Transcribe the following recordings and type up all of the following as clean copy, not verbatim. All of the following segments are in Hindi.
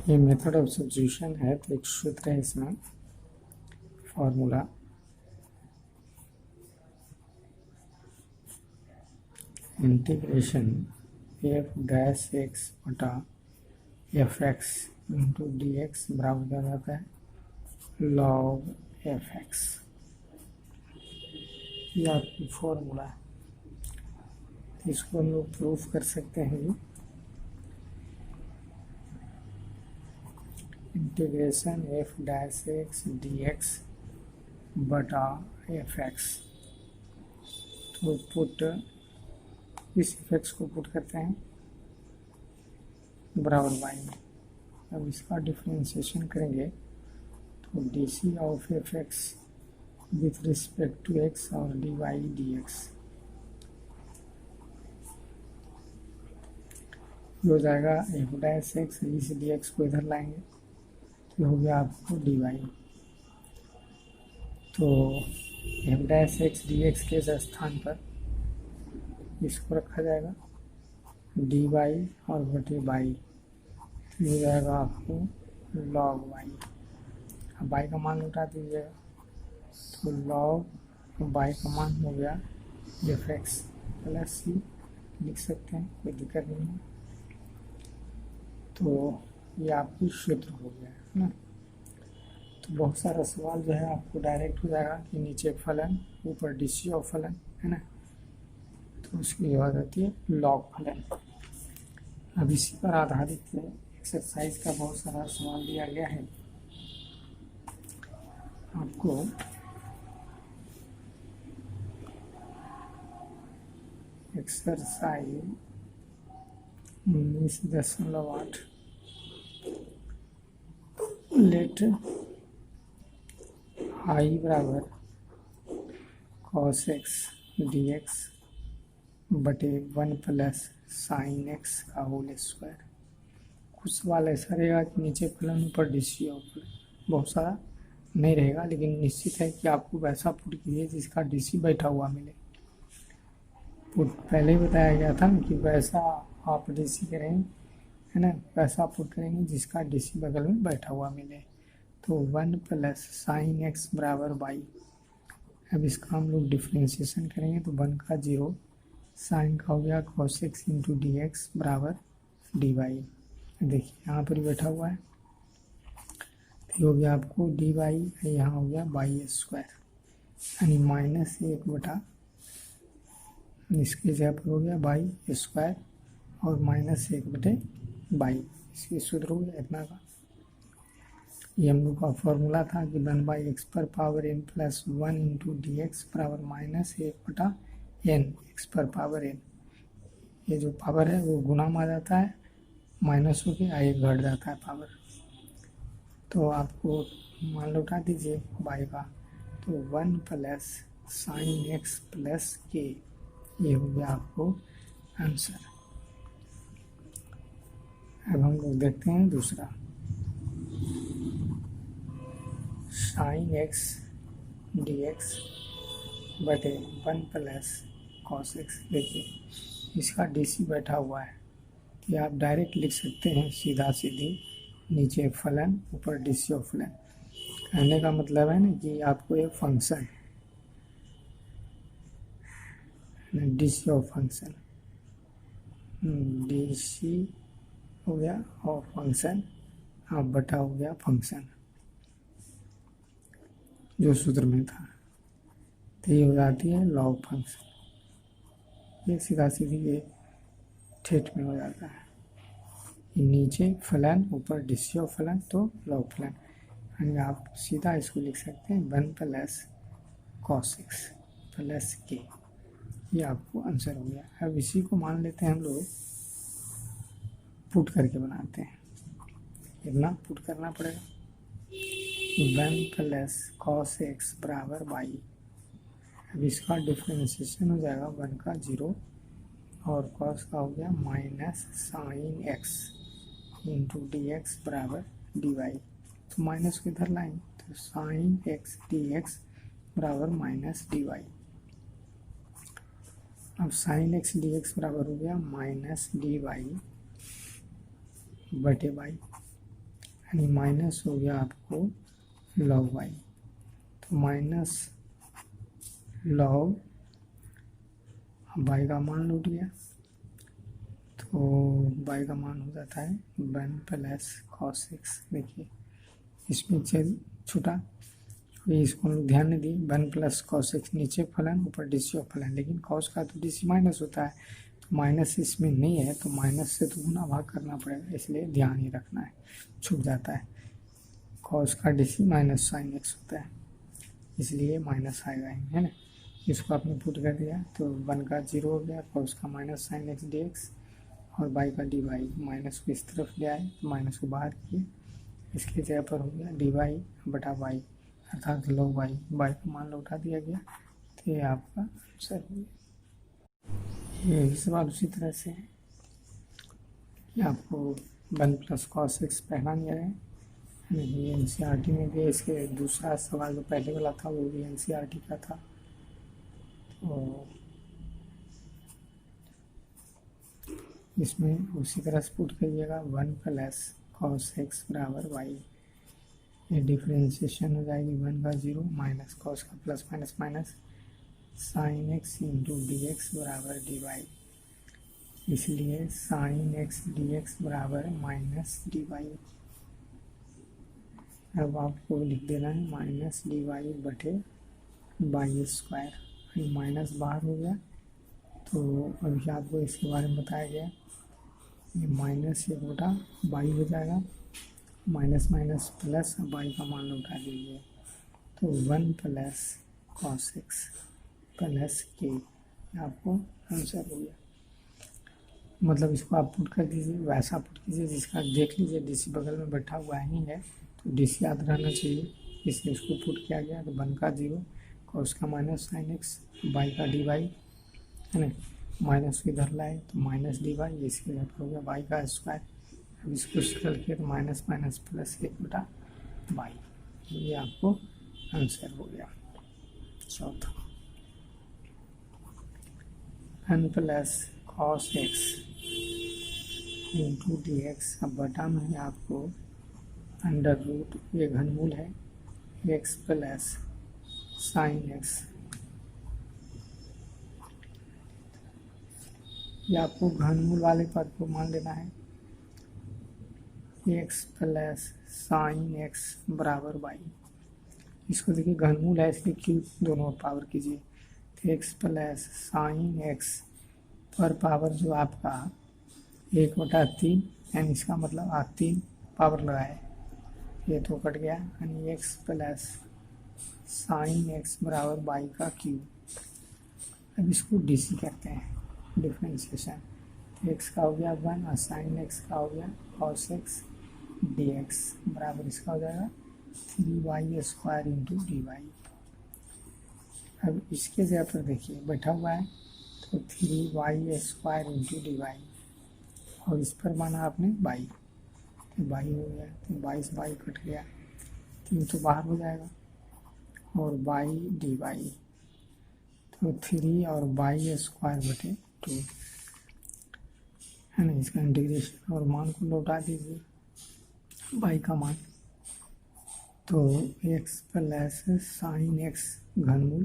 ये मेथड ऑफ सब्स्टिट्यूशन है, तो एक सूत्र है इसमें, formula integration f dash x बटा f x into d x बराबर हो जाता है लॉग एफ एक्स। ये आपकी फॉर्मूला है, इसको हम लोग प्रूफ कर सकते हैं। Integration f dash x d x बटा एफ एक्स, तो पुट इस एफ एक्स को पुट करते हैं बराबर वाई में। अब इसका डिफ्रेंशिएशन करेंगे तो D C of f x with respect to x और डी वाई डी एक्स हो जाएगा एफ डैश एक्स, इस डी एक्स को इधर लाएंगे तो हो गया आपको डी वाई। तो f dash x d x के स्थान पर इसको रखा जाएगा डी वाई और बटे बाई, तो हो जाएगा आपको लॉग वाई। अब बाई का मान उठा दीजिएगा तो लॉग बाई का मान हो गया एफ एक्स प्लस सी, लिख सकते हैं, कोई दिक्कत नहीं है। तो ये आपकी सूत्र हो गया है ना। तो बहुत सारा सवाल जो है आपको डायरेक्ट हो जाएगा कि नीचे फलन ऊपर डी सी ऑफ फलन है ना, तो उसकी जवाब आती है लॉग फलन। अब इसी पर आधारित एक्सरसाइज का बहुत सारा सवाल दिया गया है आपको। एक्सरसाइज 19.8 लेट आई बराबर कॉस एक्स डी एक्स बटे 1 प्लस साइन एक्स का होल स्क्वायर। कुछ सवाल ऐसा रहेगा कि नीचे फलन ऊपर डी सी और बहुत सारा नहीं रहेगा, लेकिन निश्चित है कि आपको वैसा पुट कीजिए जिसका डी सी बैठा हुआ मिले। पुट पहले ही बताया गया था ना कि वैसा आप डी सी करेंगे है ना, वैसा पुट करेंगे जिसका डी सी बगल में बैठा हुआ मिले। तो 1 प्लस साइन एक्स बराबर बाई। अब इसका हम लोग डिफ्रेंशिएशन करेंगे तो 1 का 0, साइन का हो गया cos x into d x बराबर डी वाई। देखिए यहाँ पर ही बैठा हुआ है, तो हो गया आपको डी वाई, यहाँ हो गया बाई स्क्वायर, यानी माइनस 1 बटा इसके जगह पर हो गया बाई स्क्वायर और माइनस 1 बटे बाई। इसकी सूत्र हो गया इतना का। ये हम लोग का फॉर्मूला था कि 1 एक्स पर power n plus 1 into d x बराबर माइनस 1 बटा एन एक्स पर पावर एन। ये जो पावर है वो गुना में आ जाता है, माइनस हो के आगे घट जाता है पावर। तो आपको मान लो उठा दीजिए बाई का, तो 1 प्लस साइन एक्स प्लस के, ये हो गया आपको आंसर। अब हम लोग देखते हैं दूसरा, साइन एक्स डी एक्स बटे 1 प्लस कॉस एक्स। देखिए इसका डी सी बैठा हुआ है कि आप डायरेक्ट लिख सकते हैं सीधा सीधी, नीचे फलन ऊपर डी सी ऑफ फलन। कहने का मतलब है ना कि आपको एक function D C of function, D C हो गया और फंक्शन आप बटा हो गया फंक्शन जो सूत्र में था, तो ये हो जाती है लॉग फंक्शन। ये सीधा सीधी ये ठेठ में हो जाता है, नीचे फलन ऊपर डी सी ऑफ फलन तो लॉग फलन, यानी आप सीधा इसको लिख सकते हैं 1 प्लस कॉस एक्स प्लस के। ये आपको आंसर हो गया। अब इसी को मान लेते हैं हम लोग पुट करके बनाते हैं, इतना पुट करना पड़ेगा। 1 प्लस कॉस एक्स बराबर बाई। अब इसका डिफ्रेंशिएशन हो जाएगा 1 का 0 और कॉस का हो गया minus sine x into d x बराबर डी वाई। तो माइनस को इधर लाएंगे तो साइन एक्स डी एक्स बराबर माइनस डी वाई। अब साइन एक्स डी एक्स बराबर हो गया माइनस डी वाई बटे बाई। यानी माइनस हो गया आपको log y। तो माइनस log y का मान लौट गया, तो y का मान हो जाता है 1 प्लस cos x। देखिए इसमें छूटा, तो इसको हम लोग ध्यान नहीं दिए। 1 प्लस cos x नीचे फलन ऊपर डी ऑफ फलन, लेकिन cos का तो डी माइनस होता है, तो माइनस इसमें नहीं है, तो माइनस से तो गुना भाग करना पड़ेगा, इसलिए ध्यान ही रखना है, छूट जाता है। cos का डी माइनस साइन x होता है, इसलिए माइनस आएगा ही, है ना। इसको आपने पुट कर दिया तो 1 का 0 हो गया, cos का माइनस साइन x dx और y का dy। माइनस को इस तरफ ले आए तो माइनस को बाहर किए, इसके जगह पर हो गया dy बटा y, अर्थात log y। y का मान लौटा दिया गया, तो ये आपका आंसर हो गया। ये सवाल उसी तरह से है कि आपको 1 प्लस cos x पहला दिया है, ये NCERT में भी। इसके दूसरा सवाल जो पहले वाला था वो भी NCERT का था। तो इसमें उसी तरह से पुट करिएगा 1 प्लस cos x बराबर y, ये डिफ्रेंशिएशन हो जाएगी 1 का 0 माइनस cos का plus minus minus sine x into d x बराबर डी वाई, इसलिए साइन x डी एक्स बराबर माइनस डी वाई। अब आपको लिख देना है माइनस डी वाई बटे बाई स्क्वायर। माइनस बाहर हो गया, तो अभी आपको इसके बारे में बताया गया, ये माइनस 1 बटा बाई हो जाएगा, माइनस माइनस प्लस, बाई का मान लौटा दीजिए, तो 1 प्लस cos x प्लस के, आपको आंसर हो गया। मतलब इसको आप पुट कर दीजिए, वैसा पुट कीजिए जिसका देख लीजिए डीसी बगल में बैठा हुआ ही है, तो डीसी याद रहना चाहिए, इसलिए इसको पुट किया गया। तो 1 का 0 cos का माइनस साइन x, बाई का डी वाई, है ना, माइनस को इधर लाए तो माइनस डी वाई, इसके इधर हो गया बाई का स्क्वायर। अब इसको सरल किया तो माइनस माइनस प्लस 1 बटा बाई, ये आपको आंसर हो गया चौथा। 1 plus cos x into d x, अब बटा में है आपको अंडर रूट, ये घनमूल है, x प्लस साइन x, ये आपको घनमूल वाले पद को मान लेना है, x प्लस साइन x बराबर y। इसको देखिए घनमूल है इसलिए क्यूब दोनों पावर कीजिए, तो x प्लस साइन x पर पावर जो आपका 1/3, यानी इसका मतलब आप 3 पावर लगाए, ये तो कट गया, यानी x प्लस साइन x बराबर बाई का क्यूब। अब इसको डीसी करते हैं डिफ्रेंशिएशन, तो x का हो गया 1 और साइन x का हो गया cos x dx बराबर इसका हो जाएगा 3y square into d y. अब इसके जगह पर देखिए बैठा हुआ है, तो 3y square into d Y, और इस पर माना आपने बाई, तो बाई हो गया, तो 22 बाई कट गया, 3 तो बाहर हो जाएगा, और बाई डी वाई, तो 3 और बाई स्क्वायर बटे 2, है ना। इसका इंटीग्रेशन और मान को लौटा दीजिए, बाई का मान, तो x प्लस साइन x घनमूल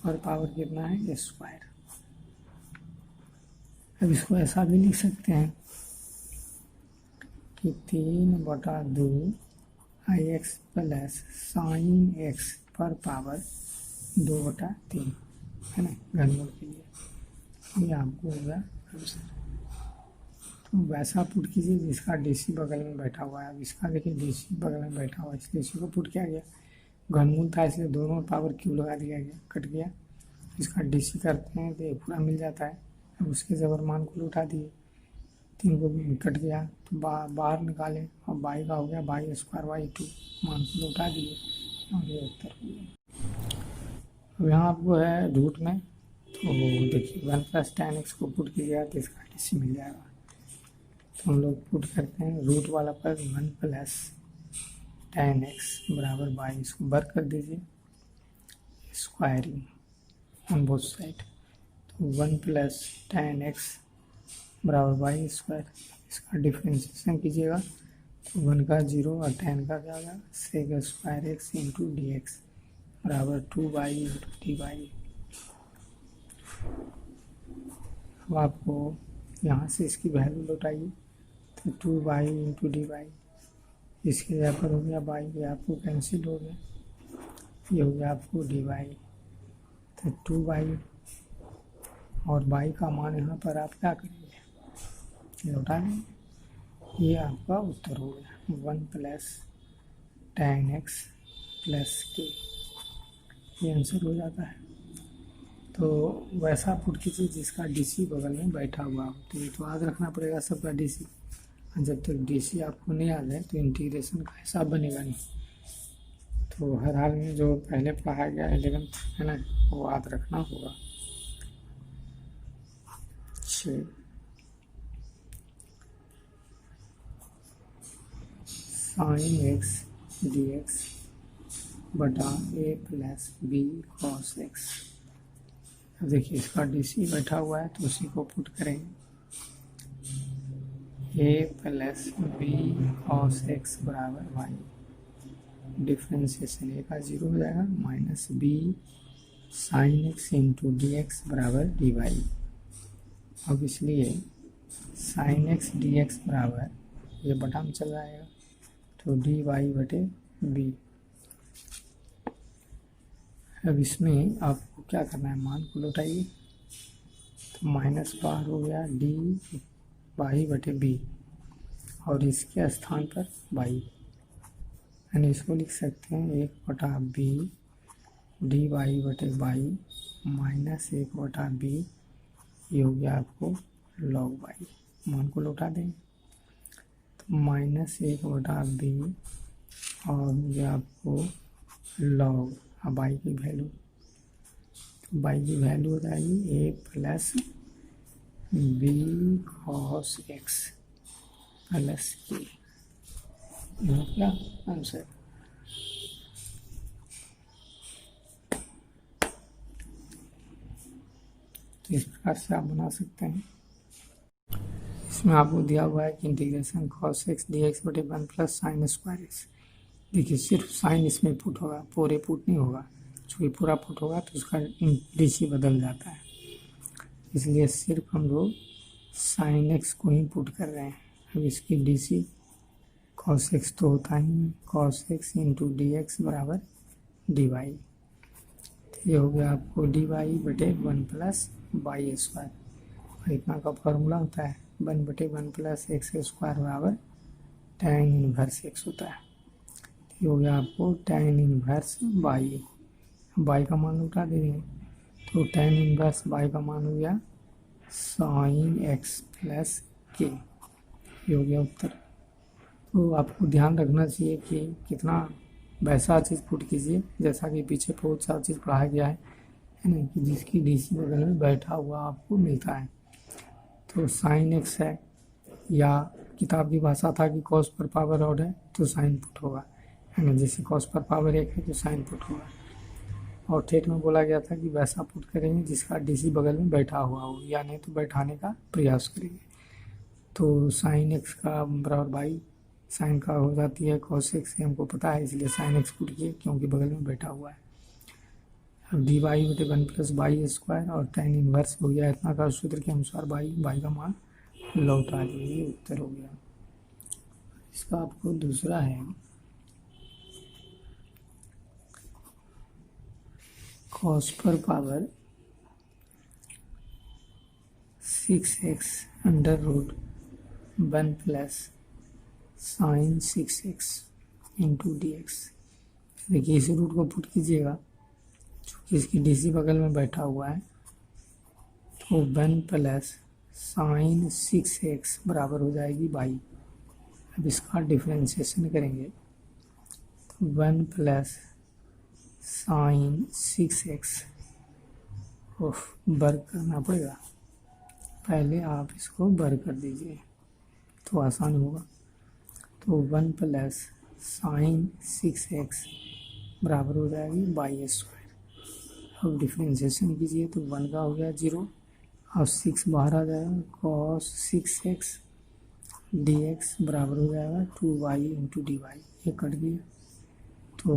पर पावर कितना है स्क्वायर। अब इसको ऐसा भी लिख सकते हैं कि 3/2 आई एक्स प्लस साइन x पर पावर 2/3, है ना, घनमूल के लिए, ये आपको होगा आंसर। तो वैसा पुट कीजिए जिसका डीसी बगल में बैठा हुआ है। अब इसका देखिए डीसी बगल में बैठा हुआ है, इसलिए इसी को पुट किया गया, घनमूल था इसलिए दोनों पावर क्यूब लगा दिया गया, कट गया। इसका डीसी करते हैं तो ये पूरा मिल जाता है। अब उसके जबर मान को लौटा दिए, 3 को भी कट गया तो बाहर निकाले, और बाई का हो गया बाई स्क्वायर बाई 2, मान को लौटा दिए, और ये उत्तर हो गया। अब यहाँ आपको है रूट में, तो देखिए 1 प्लस tan x को पुट कीजिएगा तो इसका डीसी मिल जाएगा। तो हम लोग पुट करते हैं रूट वाला पर 1 प्लस tan x बराबर बाई, इसको बर कर दीजिए, स्क्वायरिंग ऑन बोथ साइड, तो 1 प्लस tan x बराबर बाई स्क्वायर, इसका डिफ्रेंशिएशन कीजिएगा 1 का 0 और tan का क्या होगा sec square x into d x बराबर 2y इंटू डी वाई। अब आपको यहाँ से इसकी वैल्यू लौटाइए तो 2y इंटू डी वाई, इसके यहाँ पर हो गया y, ये आपको कैंसिल हो गया, ये हो गया आपको डी वाई। तो 2y और y का मान यहाँ पर आप क्या करेंगे लौटा देंगे। ये आपका उत्तर हो गया 1 प्लस tan x प्लस के, ये आंसर हो जाता है। तो वैसा पुट कीजिए जिसका डीसी बगल में बैठा हुआ हो। तो ये तो याद रखना पड़ेगा सबका डीसी, जब तक डीसी आपको नहीं याद है तो इंटीग्रेशन का हिसाब बनेगा नहीं। तो हर हाल में जो पहले पढ़ाया गया 11th है ना वो याद रखना होगा। साइन एक्स डी एक्स बटा ए प्लस बी कॉस एक्स। अब देखिए इसका डीसी बैठा हुआ है तो उसी को पुट करेंगे, a plus b cos x बराबर वाई, डिफ्रेंसिएशन ए का 0 हो जाएगा minus b sine x into d x बराबर डी वाई। अब इसलिए साइन एक्स डी एक्स बराबर ये बटा में चल जाएगा तो डी वाई बटे बी। अब इसमें आपको क्या करना है मान को लौटाइए तो माइनस बाहर हो गया डी वाई बटे बी और इसके स्थान पर वाई, यानी इसको लिख सकते हैं 1 बटा बी डी वाई बटे वाई माइनस 1 बटा बी, ये हो गया आपको लॉग वाई। मान को लौटा देंगे तो माइनस 1 बटा बी और ये आपको लॉग, अब वाई की वैल्यू, वाई की वैल्यू हो जाएगी a plus b cos x plus k, क्या आंसर। तो इस प्रकार से आप बना सकते हैं। इसमें आपको दिया हुआ है कि integration cos x d x बटे 1 प्लस साइन स्क्वायर एक्स। देखिए सिर्फ साइन इसमें पुट होगा, पूरे पुट नहीं होगा, चूँकि पूरा पुट होगा तो उसका डीसी बदल जाता है, इसलिए सिर्फ हम लोग साइन एक्स को ही पुट कर रहे हैं। अब इसकी डीसी कॉस एक्स तो होता ही है, cos x into d x बराबर डी वाई। ये हो गया आपको डी वाई बटे 1 प्लस वाई स्क्वायर, और इतना का फॉर्मूला होता है 1 बटे 1 प्लस एक्स स्क्वायर बराबर tan इनवर्स एक्स होता है। ये हो गया आपको tan इनवर्स वाई, वाई का मान उठा दे देंगे तो tan इनवर्स वाई का मान हो गया साइन एक्स प्लस के, ये हो गया उत्तर। तो आपको ध्यान रखना चाहिए कि कितना वैसा चीज़ पुट कीजिए जैसा कि पीछे बहुत सारा चीज़ पढ़ाया गया है ना, कि जिसकी डीसी बगल में बैठा हुआ आपको मिलता है। तो साइन एक्स है या किताब की भाषा था कि कॉस पर पावर ऑड है तो साइन पुट होगा, है ना, जैसे कॉस पर पावर 1 है तो साइन पुट होगा। और ठेठ में बोला गया था कि वैसा पुट करेंगे जिसका डीसी बगल में बैठा हुआ हो, या नहीं तो बैठाने का प्रयास करेंगे। तो साइन एक्स का बराबर बाई साइन का हो जाती है कॉस एक्स, हमको पता है इसलिए साइन एक्स पुट किए क्योंकि बगल में बैठा हुआ है। अब डी वाई बटे 1 प्लस वाई स्क्वायर और tan इनवर्स हो गया इतना का सूत्र के अनुसार वाई का मान लौटा दीजिए, उत्तर हो गया। इसका आपको दूसरा है कॉस पर power 6x under root 1 plus sine 6x into d x. देखिए इसी रूट को पुट कीजिएगा, चूँकि इसकी डीसी बगल में बैठा हुआ है तो 1 प्लस साइन 6x बराबर हो जाएगी वाई। अब इसका डिफ्रेंशिएशन करेंगे तो 1 प्लस साइन 6x वर्ग करना पड़ेगा, पहले आप इसको वर्ग कर दीजिए तो आसान होगा। तो 1 प्लस साइन 6x बराबर हो जाएगी वाई स्क्वायर। अब डिफ्रेंशिएशन कीजिए तो 1 का हो गया 0 और 6 बाहर आ जाएगा, कॉस 6x डी एक्स बराबर हो जाएगा 2y इंटू डी वाई, ये कट गया तो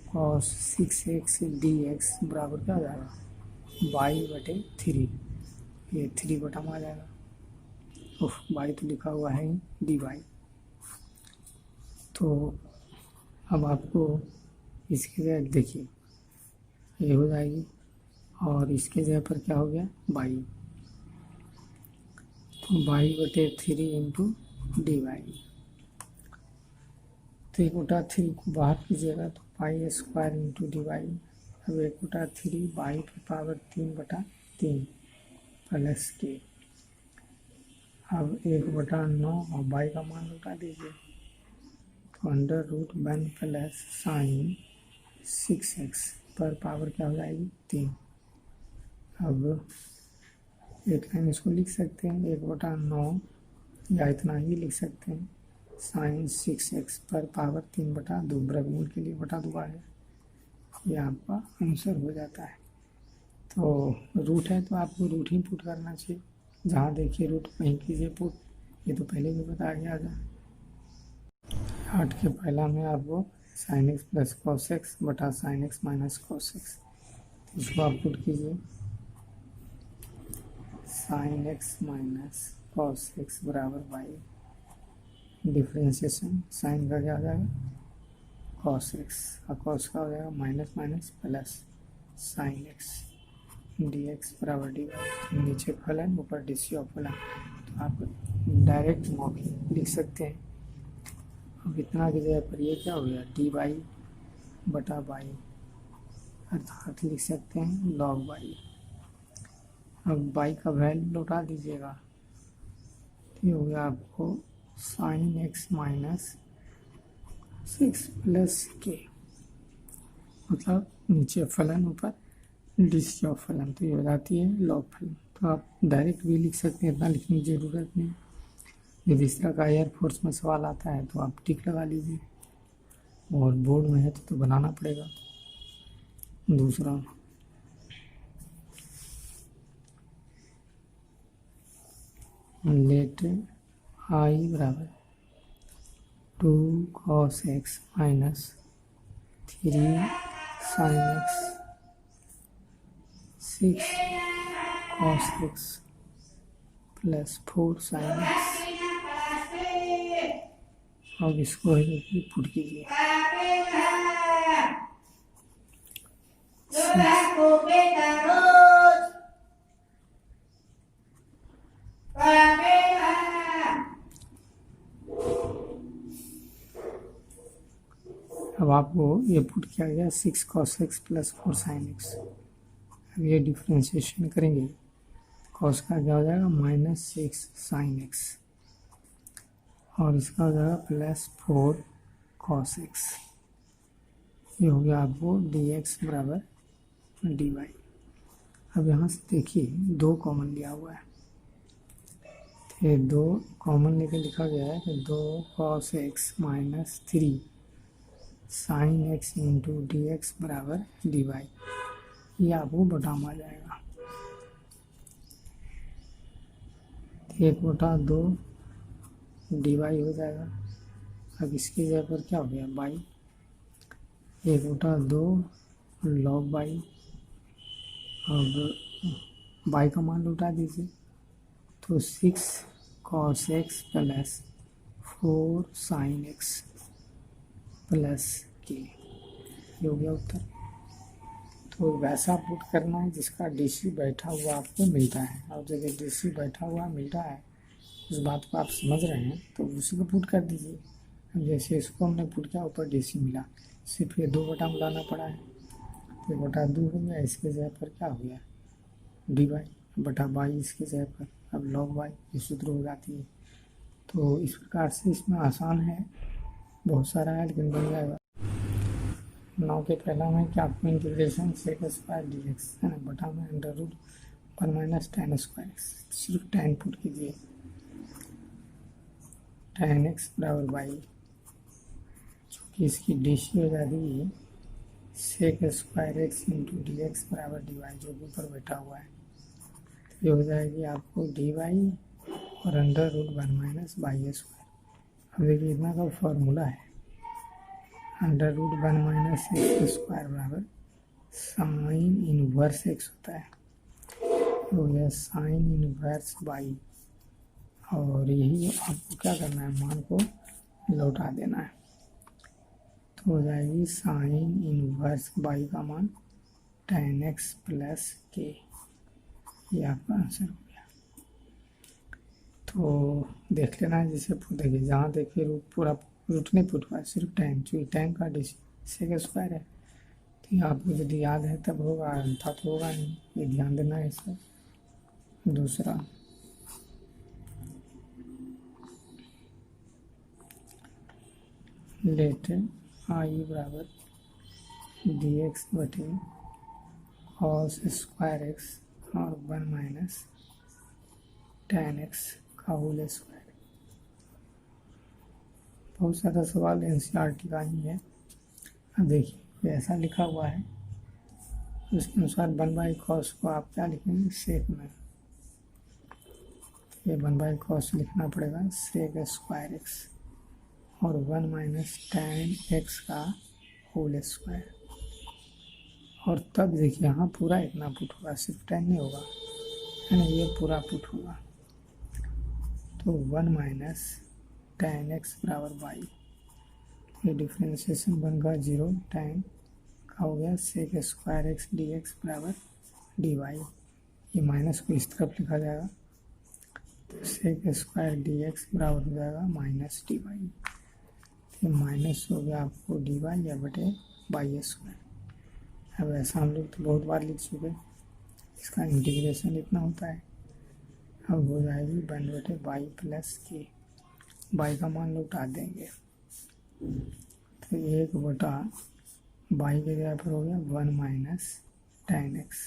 cos 6x डी एक्स बराबर क्या हो जाएगा वाई बटे 3, ये 3 बटा में आ जाएगा। उफ, वाई तो लिखा हुआ है डी वाई। तो अब आपको इसकी जगह देखिए ये हो जाएगी और इसके जगह पर क्या हो गया बाई, तो बाई बटे 3 इंटू डी वाई, तो 1/3 को बाहर कीजिएगा तो pi square into d y. अब 1/3 बाई की पावर 3/3 प्लस के, अब 1/9 और बाई का मान लौटा दीजिए तो √1 प्लस साइन 6x पर पावर क्या हो जाएगी 3। अब एक लाइन इसको लिख सकते हैं 1/9 या इतना ही लिख सकते हैं साइन 6x पर पावर 3/2, वर्गमूल के लिए बटा दूंगा है, ये आपका आंसर हो जाता है। तो रूट है तो आपको रूट ही पुट करना चाहिए, जहाँ देखिए रूट वहीं कीजिए पुट, ये तो पहले भी बताया गया था। 8 के पहला में आपको sine x plus cos x बटा sine x minus cos x, इसको आप पुट कीजिए sine x minus cos x बराबर बाई डिफ्रेंशिएशन साइन का क्या हो जाएगा कॉस एक्स और कॉस का हो जाएगा minus minus plus sine x d x बराबर डी वाई, नीचे फलन ऊपर डी सी ऑफ फलन, तो आप डायरेक्ट मौखिक लिख सकते हैं। अब इतना की जगह पर ये क्या हो गया डी वाई बटा बाई, अर्थात लिख सकते हैं लॉग बाई। अब बाई का वैल्यू लौटा दीजिएगा, ये हो गया आपको साइन एक्स माइनस 6 प्लस के, मतलब नीचे फलन ऊपर डी ऑफ फलन, तो ये हो जाती है लॉग फलन। तो आप डायरेक्ट भी लिख सकते हैं, इतना लिखने की ज़रूरत नहीं। यदि इस तरह का एयरफोर्स में सवाल आता है तो आप टिक लगा लीजिए, और बोर्ड में है तो बनाना पड़ेगा। दूसरा लेट आई बराबर 2 cos x minus 3 sin x 6 cos x plus 4 sin x। अब इसको पुट कीजिए अब आपको ये पुट किया गया 6 cos x plus 4 sin x। अब ये डिफ्रेंशिएशन करेंगे, cos का क्या हो जाएगा -6 sin x और इसका हो जाएगा प्लस 4 cos x, ये हो गया आपको dx बराबर dy। अब यहाँ से देखिए 2 कॉमन लिया हुआ है, तो 2 कॉमन लेके लिखा गया है कि 2 cos x minus 3 sign x into d x बराबर डी वाई, ये आपको बटा में आ जाएगा। 1/2 डी वाई हो जाएगा। अब इसकी जगह पर क्या हो गया बाई, 1/2 लॉग बाई। अब बाई का मान लौटा दीजिए तो 6 cos x plus 4 sin x plus के, ये हो गया उत्तर। तो वैसा पुट करना है जिसका डीसी बैठा हुआ आपको मिलता है, और जब डीसी बैठा हुआ मिलता है उस बात को आप समझ रहे हैं तो उसी को पुट कर दीजिए। अब जैसे इसको हमने पुट किया ऊपर डीसी मिला, सिर्फ ये 2 बटा में लाना पड़ा है, तो 1/2 हो गया, इसके जगह पर क्या हो गया डी वाई बटा बाई, इसके जगह पर अब लॉग वाई, ये सूत्र हो जाती है। तो इस प्रकार से इसमें आसान है, बहुत सारा है लेकिन बन जाएगा। 9 के पहला में क्या आपको integration sec square d x है ना, बटा में √1 माइनस tan स्क्वायर एक्स, सिर्फ tan पुट कीजिए tan एक्स बराबर बाई, चूँकि इसकी डीसी हो जाती है sec square x into d x बराबर डी वाई, जो ऊपर बैठा हुआ है, तो ये हो जाएगी आपको डी वाई और √1 माइनस बाई स्क्वायर। अब देखिए इतना का फॉर्मूला है, √1 माइनस एक्स स्क्वायर बराबर साइन इनवर्स एक्स होता है, तो यह साइन इनवर्स बाई, और यही आपको क्या करना है, मान को लौटा देना है, तो हो जाएगी साइन इनवर्स बाई का मान tan x प्लस के, ये आपका आंसर हो गया। तो देख लेना है, जैसे देखिए जहाँ देखिए रूट पूरा रूट नहीं पुट हुआ है, सिर्फ tan, चूँकि tan का सेक स्क्वायर है, तो ये आपको यदि याद है तब होगा, था तो होगा नहीं, ये ध्यान देना है इसमें। दूसरा लेट आई बराबर dx बटे cos स्क्वायर एक्स और 1 माइनस tan x का होल स्क्वायर। बहुत सारा सवाल NCERT का ही है। अब देखिए ऐसा लिखा हुआ है, उसके अनुसार 1/cos को आप क्या लिखेंगे, सेक में, ये 1/cos लिखना पड़ेगा सेक स्क्वायर एक्स और 1 माइनस tan x का होल स्क्वायर। और तब देखिए यहाँ पूरा इतना पुट होगा, सिर्फ tan नहीं होगा, है ना, ये पूरा पुट होगा, तो 1 माइनस tan x बराबर बाई, ये डिफ्रेंशिएशन बनगा 0, tan का हो गया sec square x d x बराबर डी वाई, ये माइनस को इस तरफ लिखा जाएगा, तो सेक स्क्वायर डी एक्स बराबर हो जाएगा माइनस डी वाई, ये माइनस हो गया आपको डी वाई या बटे बाई स्क्वायर। अब ऐसा हम लोग तो बहुत बार लिख चुके, इसका इंटीग्रेशन इतना होता है, अब हो जाएगी 1 बटे बाई प्लस के, बाई का मान लौटा देंगे, तो 1 बटा बाई के जगह पर हो गया 1 माइनस tan x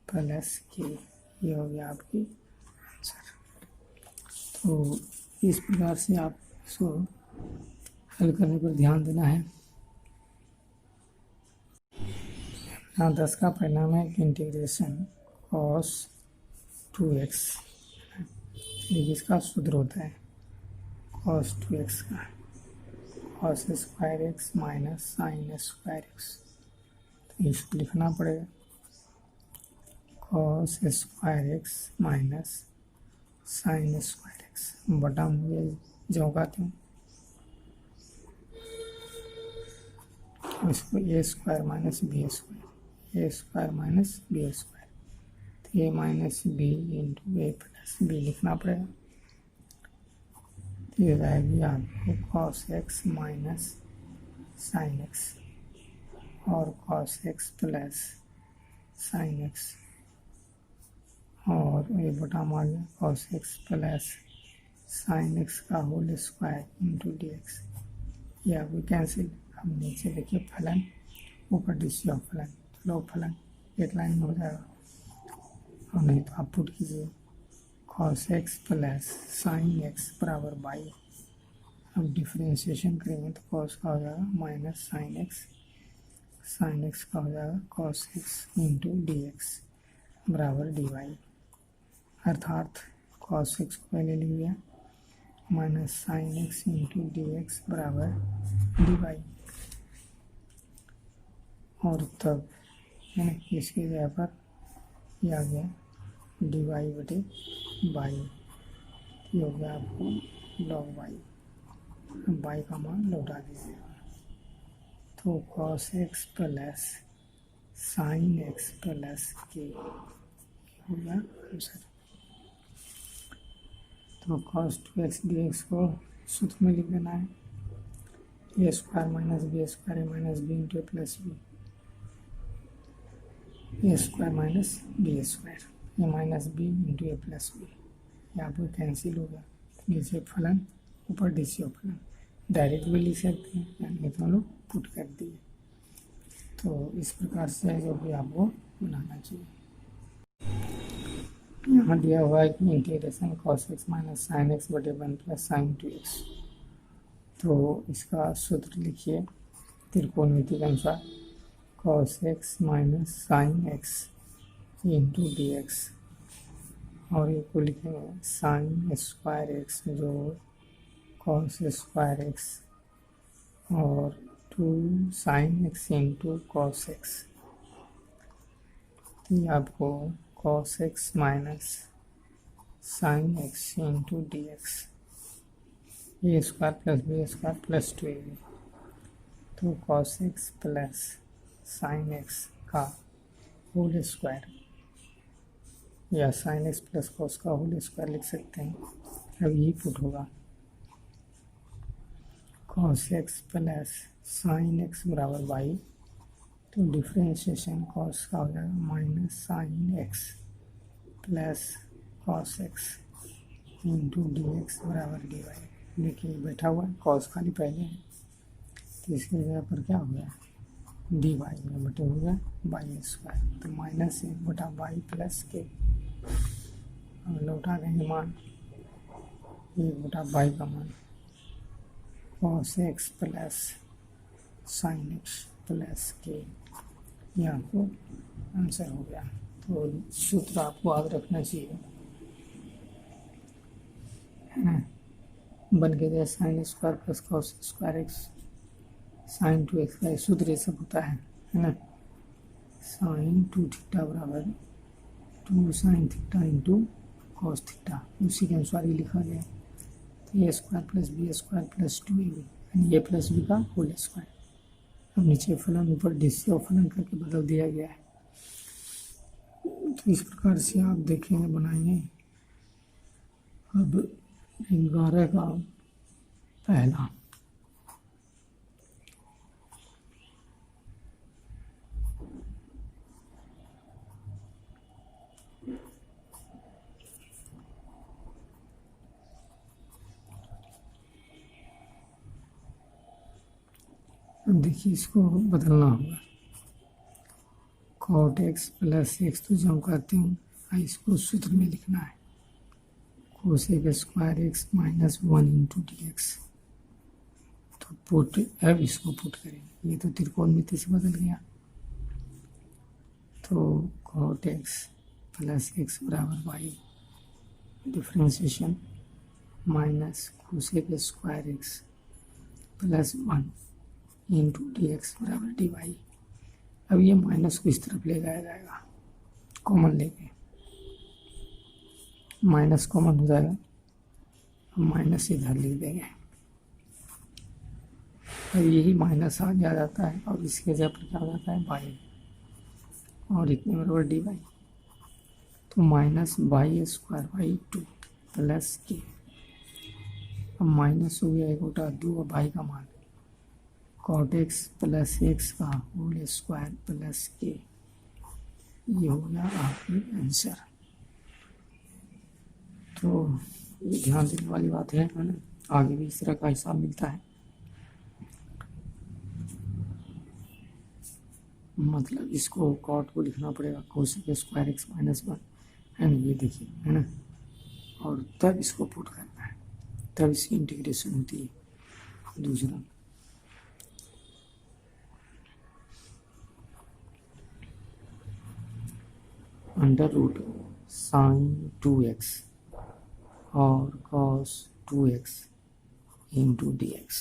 प्लस के, ये हो गया आपकी आंसर। तो इस प्रकार से आप इसको हल करने पर ध्यान देना है। यहाँ 10 का परिणाम है कि इंटीग्रेशन cos 2x, देखिए इसका सूत्र होता है cos 2x का cos square x minus sign square x, तो इसको लिखना पड़ेगा cos square x minus sign square x बटा मुझे जो का त्यों, इसको ए स्क्वायर माइनस बी स्क्वायर, ए स्क्वायर माइनस बी स्क्वायर, तो ए माइनस बी इंटू ए प्लस बी लिखना पड़ेगा, तो ये रहेगी आपको cos x minus sine x और cos x plus sine x, और ये बटा मार गया cos x plus sine x का whole square into d x, ये आपको कैंसिल। अब नीचे देखिए फलन, ऊपर डिसी ऑफ फलन, लो फलन एक लाइन में हो जाएगा, और नहीं तो आप पुट कीजिए cos x plus sine x बराबर बाई, अब डिफ्रेंशिएशन करेंगे तो cos का हो जाएगा माइनस साइन एक्स का हो जाएगा cos x into d x बराबर डी वाई, अर्थात cos x को पहले लिख दिया minus sine x into d x बराबर डी वाई, और तब है ना इसके जगह पर ये आ गया डी वाई बटे बाई, ये हो गया आपको लॉग वाई, बाई का मान लौटा दीजिएगा, तो cos x plus sine x plus के हो गया आंसर। तो cos 2x dx को सूत्र में लिख देना है, ए स्क्वायर माइनस बी स्क्वायर ए माइनस बी इंटू ए प्लस बी, ए स्क्वायर माइनस बी स्क्वायर ए माइनस बी इंटू ए प्लस बी, यहाँ पर कैंसिल हो गया, नीचे फलन ऊपर डीसी फलन, डायरेक्ट भी लिख सकते हैं, यानी तो हम लोग पुट कर दिए। तो इस प्रकार से जो भी आपको बनाना चाहिए। यहाँ दिया हुआ है कि integration cos x minus sine x बटे 1 प्लस साइन 2x, तो इसका सूत्र लिखिए त्रिकोणमिति के अनुसार cos x minus sine x into d x, और ये को लिखेंगे साइन स्क्वायर एक्स जो कॉस स्क्वायर एक्स और 2 sine x into cos x, ये आपको cos x minus sine x into d x, a square plus b square plus 2ab, तो cos x plus sine x का होल स्क्वायर या साइन एक्स प्लस कॉस का होल स्क्वायर लिख सकते हैं। अब यही पुट होगा cos x plus sine x बराबर वाई, तो डिफ्रेंशिएशन कॉस का हो जाएगा minus sine x plus cos x into d x बराबर डी वाई। देखिए बैठा हुआ है, कॉस खाली पहले है, तो इसकी जगह पर क्या हो गया डी वाई में बटे हो गया वाई स्क्वायर, तो माइनस 1/वाई प्लस के, हम लौटा देंगे मान 1/वाई का मान cos x plus sine x plus के, ये आपको आंसर हो गया। तो सूत्र आपको याद रखना चाहिए, है ना, बन के जाए sine square plus cos square x sine 2x का सूत्र ये सब होता है ना, साइन 2 थीटा बराबर 2 sine theta into cos theta, उसी के अनुसार ये लिखा गया, तो a square plus b square plus 2ab यानी ए प्लस बी का होल स्क्वायर। अब नीचे फलन ऊपर डिस्सी और फलन करके बदल दिया गया है, तो इस प्रकार से आप देखेंगे बनाएंगे। अब 11 का पहला, अब देखिए इसको बदलना होगा, कॉट एक्स प्लस एक्स तो जब करते हूँ इसको सूत्र में लिखना है cosec square x minus 1 into d x, तो पुट, अब इसको पुट करेंगे, ये तो त्रिकोणमिति से बदल गया, तो कॉट एक्स प्लस एक्स बराबर y differentiation minus cosec square x plus 1 into d x बराबर डी वाई। अब ये माइनस को इस तरफ ले जाया जाएगा, कॉमन लेके माइनस कॉमन हो जाएगा, हम माइनस इधर लिख देंगे, अब यही माइनस आगे आ जाता है और इसके जगह पर क्या हो जाता है वाई, और इतने बराबर डी वाई, तो minus y square by 2 plus K, अब माइनस हो गया 1/2 और वाई का मान कॉट एक्स प्लस एक्स का होल स्क्वायर प्लस के, ये हो गया आपकी आंसर। तो ये ध्यान देने वाली बात है ना, आगे भी इस तरह का हिसाब मिलता है, मतलब इसको कॉट को लिखना पड़ेगा कोसेक स्क्वायर एक्स माइनस 1, है ना, ये देखिए है ना, और तब इसको पुट करना है, तब इसकी इंटीग्रेशन होती है। दूसरा अंडर रूट साइन 2x और cos 2x into d x.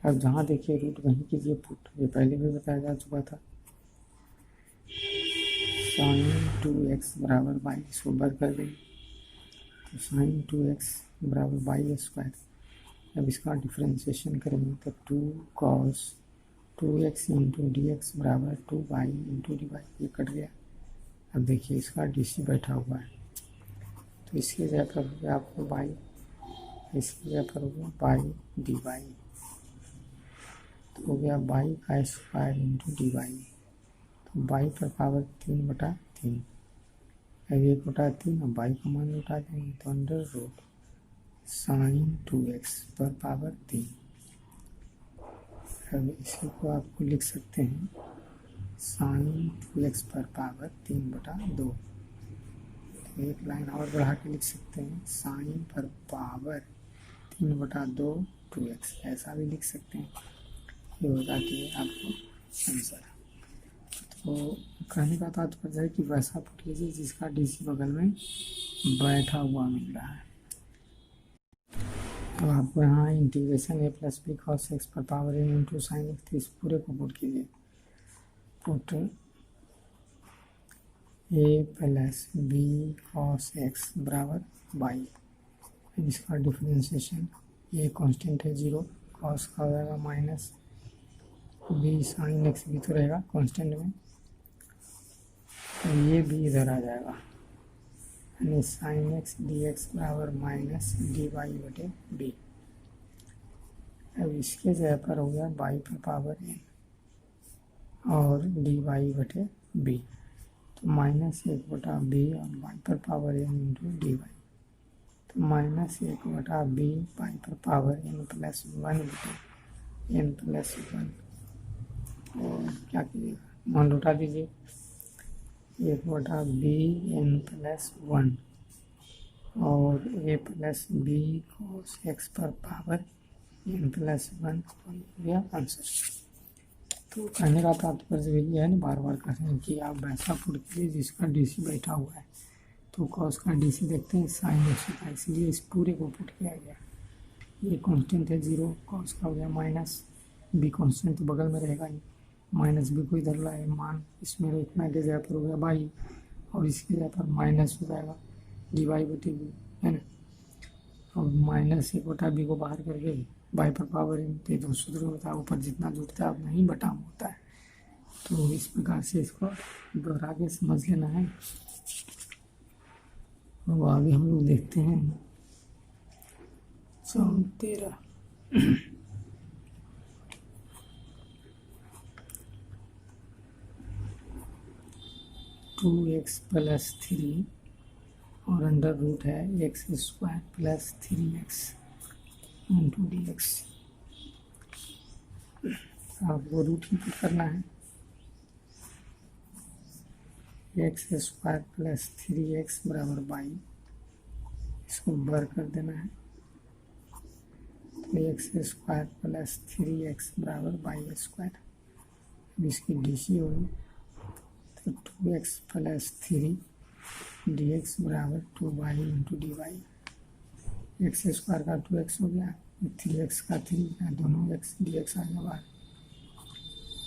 अब जहाँ देखिए रूट वहीं कीजिए पुट, ये पहले भी बताया जा चुका था, साइन 2x बराबर वाई, इसको बर कर दें, तो साइन 2x बराबर वाई स्क्वायर, अब इसका डिफ्रेंशिएशन करेंगे तो 2 cos 2x into d x बराबर 2y इंटू डी वाई, ये कट गया। अब देखिए इसका डी सी बैठा हुआ है, तो इसकी जगह पर हो गया आपको y, इसकी जगह पर हो गया वाई डी वाई, तो हो गया y का स्क्वायर इंटू डी वाई, तो y पर पावर 3/3, अब 1/3 और y का मान उठा देंगे, तो अंडर रूट साइन 2x पर पावर 3। अब इसी को आपको लिख सकते हैं साइन 2x पर पावर 3/2, तो एक लाइन और बढ़ा के लिख सकते हैं साइन पर पावर 3/2 2x, ऐसा भी लिख सकते हैं, ये होगा कि आपको आंसर। तो कहने का तात्पर्य है कि वैसा पुट कीजिए जिसका डी सी बगल में बैठा हुआ मिल रहा है। तो आपको यहाँ integration a plus b cos x पर power n into sine x, इस पूरे को पुट कीजिए। Put a plus b cos x बराबर बाई, इसका डिफ्रेंशिएशन, ये कांस्टेंट है 0, कॉस का हो जाएगा माइनस बी साइन एक्स भी तो रहेगा कांस्टेंट में, तो ये भी इधर आ जाएगा, यानी साइन एक्स डी एक्स बराबर माइनस डी वाई बटे बी। अब इसके जगह पर हो गया बाई पर पावर एन और डी वाई बटे बी, तो माइनस 1/b और बाई पर power n into d y, तो माइनस 1/b बाई पर पावर एन प्लस 1 बटे एन प्लस 1, और क्या कीजिएगा मान लौटा दीजिए 1/b एन प्लस 1 और ए प्लस बी कॉस एक्स पर पावर एन प्लस 1 यह आंसर। तो कहने का तात्पर्य यही है ना, बार बार कह रहे हैं कि आप वैसा पुट कीजिए जिसका डीसी बैठा हुआ है। तो कॉस का डीसी देखते हैं साइन एक्स का, इसलिए इस पूरे को पुट किया गया। ये कांस्टेंट है 0, कॉस का हो गया माइनस बी, कांस्टेंट तो बगल में रहेगा ही, माइनस बी को इधर लाए मान, इसमें रखना के जगह पर हो गया बाई और इसके जगह पर माइनस हो जाएगा डी वाई बटे बी, है ना। और माइनस 1/b को बाहर करके बाई पर पावर एन, तो सूत्र होता है ऊपर जितना जुड़ता है उतना ही बटाम होता है। तो इस प्रकार से इसको दोहरा के समझ लेना है। और आगे हम लोग देखते हैं 13 2x प्लस 3 और अंडर रूट है x square plus 3x into d x. आपको रूट ही पुट करना है, एक्स स्क्वायर प्लस 3x बराबर बाई, इसको बर कर देना है, तो एक्स स्क्वायर प्लस 3x बराबर बाई स्क्वायर। अब इसकी डीसी होगी तो 2x प्लस 3 dx बराबर 2y into d y, x square का 2x हो गया, 3x का 3, दोनों x dx आ गया बाहर।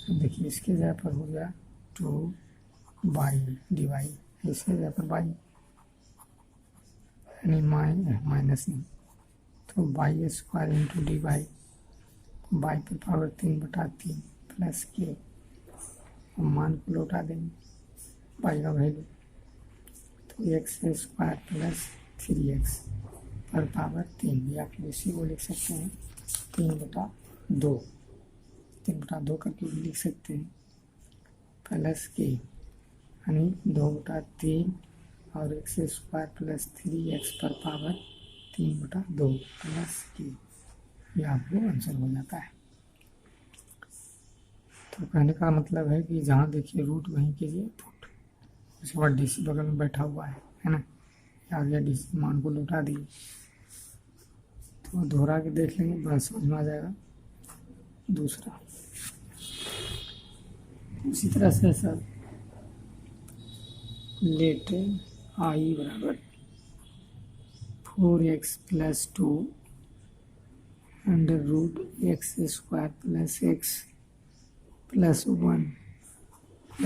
तो देखिए इसके जगह पर हो गया 2y डी वाई, इसके जगह पर बाई यानी माइनस नहीं, तो y square into d y, y पर पावर 3/3 प्लस के, मान को लौटा देंगे बाई का वैल्यू, तो एक्स स्क्वायर प्लस 3x पर पावर 3, या फिर इसी को लिख सकते हैं 3/2, 3/2 करके भी लिख सकते हैं, प्लस के यानी 2/3 और एक्स स्क्वायर प्लस 3x पर पावर 3/2 प्लस के, यह आपको आंसर हो जाता है। तो कहने का मतलब है कि जहाँ देखिए रूट वहीं कीजिए पुट, उसके बाद डीसी बगल में बैठा हुआ है ना, आ गया डीसी, मान को लौटा दिए, तो दोहरा के देख लेंगे बड़ा समझ में आ जाएगा। दूसरा उसी तरह से सर लेट आई बराबर 4x plus 2 under root x square plus x plus 1।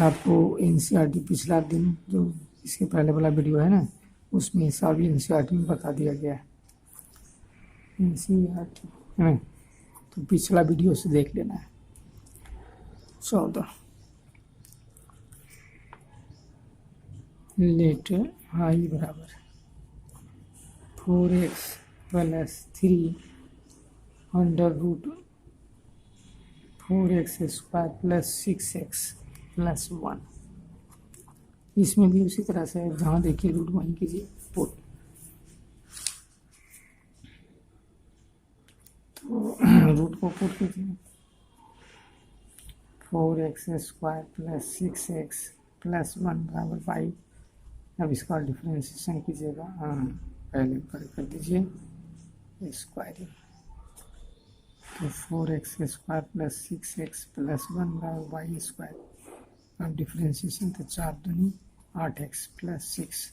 आपको NCERT पिछला दिन जो इसके पहले वाला वीडियो है ना, उसमें सभी NCERT में बता दिया गया है, NCERT है, तो पिछला वीडियो से देख लेना है। 14 लेट आई बराबर 4x plus 3 under root 4x स्क्वायर प्लस 6x प्लस 1। इसमें भी उसी तरह से जहाँ देखिए रूट वहीं कीजिए पुट, तो रूट को पुट कीजिए 4x स्क्वायर प्लस 6x प्लस 1 बराबर 5। अब इसका डिफ्रेंशिएशन कीजिएगा, पहले कर दीजिए स्क्वायरिंग, तो 4x स्क्वायर प्लस 6x प्लस 1 बराबर वाई स्क्वायर। अब डिफ्रेंशिएशन तो 4 दूनी 8x प्लस 6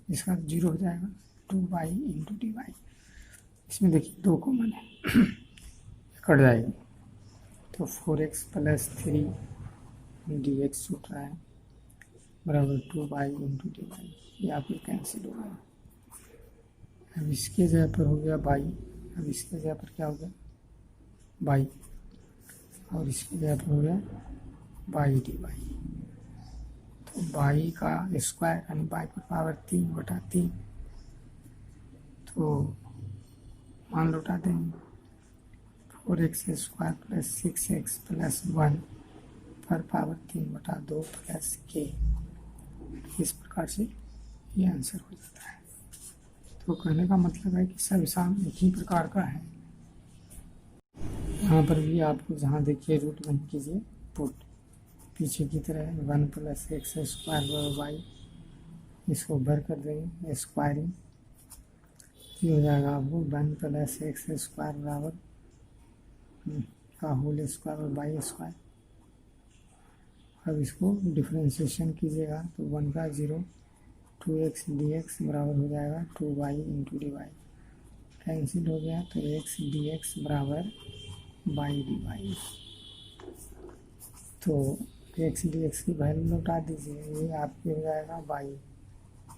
इसका 0 हो जाएगा 2y इंटू डी वाई। इसमें देखिए 2 कॉमन है कट जाएगी तो 4x प्लस 3 डी एक्स छूट रहा है बराबर 2y इंटू डी वाई, ये आपकी कैंसिल हो गया। अब इसके जगह पर हो गया बाई, अब इसके जगह पर क्या हो गया बाई, और इसके जगह पर हो गया बाई डी वाई। तो बाई का स्क्वायर यानी बाई पर पावर 3/3, तो मान लो उठा देंगे 4x स्क्वायर प्लस 6x प्लस 1 पर पावर 3/2 प्लस k। इस प्रकार से ये आंसर हो जाता है। तो कहने का मतलब है कि सब हिसाब एक ही प्रकार का है। यहाँ पर भी आपको जहाँ देखिए रूट बन कीजिए पुट, पीछे की तरह 1 प्लस एक्स स्क्वायर बराबर वाई, इसको भर कर देंगे स्क्वायरिंग, ये हो जाएगा आपको 1 प्लस एक्स स्क्वायर बराबर का होल स्क्वायर और वाई स्क्वायर। अब इसको डिफ्रेंशिएशन कीजिएगा तो 1 का 0, 2x dx बराबर हो जाएगा 2y into d Y, cancel हो गया तो x dx बराबर y डी वाई। तो x dx की वैल्यू लौटा दीजिए, ये आपके हो जाएगा y,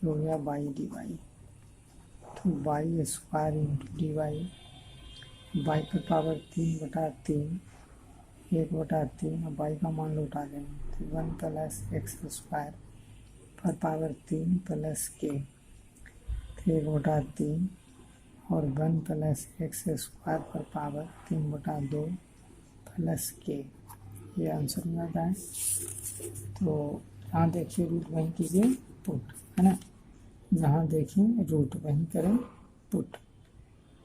हो गया y डी वाई। तो y स्क्वायर इंटू डी वाई, y पर पावर 3/3, 1/3, अब y का मान लौटा देंगे तो 1 प्लस एक्स स्क्वायर पर पावर 3 प्लस के, 1/3 और 1 प्लस एक्स स्क्वायर पर पावर 3/2 प्लस के, ये आंसर हो जाता है। तो जहाँ देखिए रूट वहीं कीजिए पुट, है ना, जहाँ देखें रूट वहीं करें पुट।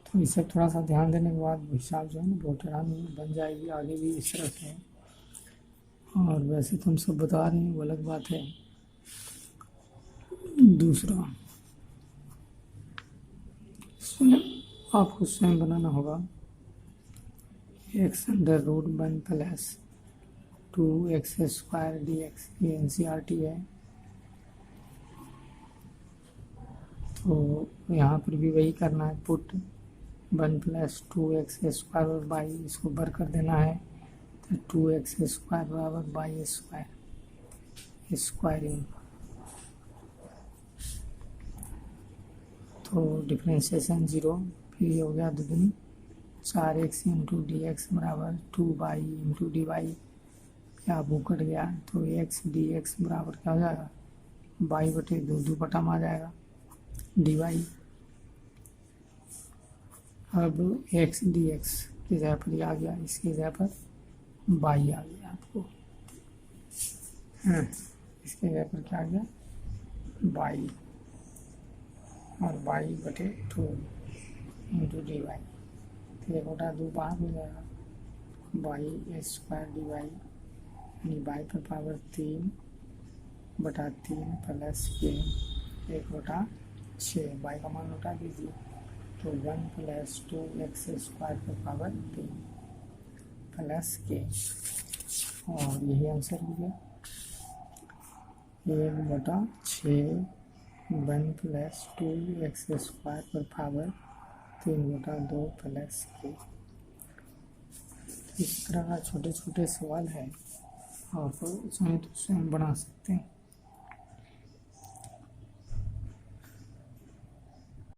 तो इसे थोड़ा सा ध्यान देने के बाद हिसाब जो है ना बहुत आराम बन जाएगी, आगे भी इस तरह से। और वैसे तो हम सब बता रहे हैं वो अलग बात है। दूसरा स्वयं आपको स्वयं बनाना होगा, x under root 1 plus 2x square d x, ये NCERT है। तो यहाँ पर भी वही करना है पुट 1 प्लस 2x स्क्वायर और बाई, इसको बर कर देना है तो 2x स्क्वायर बराबर बाई स्क्वायर, स्क्वायरिंग। तो डिफ्रेंशिएशन 0, फिर ये हो गया दुगनी 4x इंटू डी एक्स बराबर 2y इंटू डी वाई, क्या वो कट गया तो x डी एक्स बराबर क्या हो जाएगा बाई बटे 2 बटा में आ जाएगा डी वाई। अब x डी एक्स की जगह पर ये आ गया, इसकी जगह पर बाई आ गया आपको, इसके जगह पर क्या आ गया बाई, और बाई बटे 2 इंटू डी वाई, तो 1/2 बाहर हो जाएगा, बाई स्क्वायर डी वाई, यानी बाई पर पावर 3/3 प्लस के 1/6, बाई का मान लौटा दीजिए तो 1 प्लस 2x स्क्वायर पर पावर 3 प्लस के, और यही आंसर हो गया 1/6 1 प्लस 2x स्क्वायर पर पावर 3/2 प्लस के। इस तरह का छोटे छोटे सवाल है, आप स्वयं बना सकते हैं।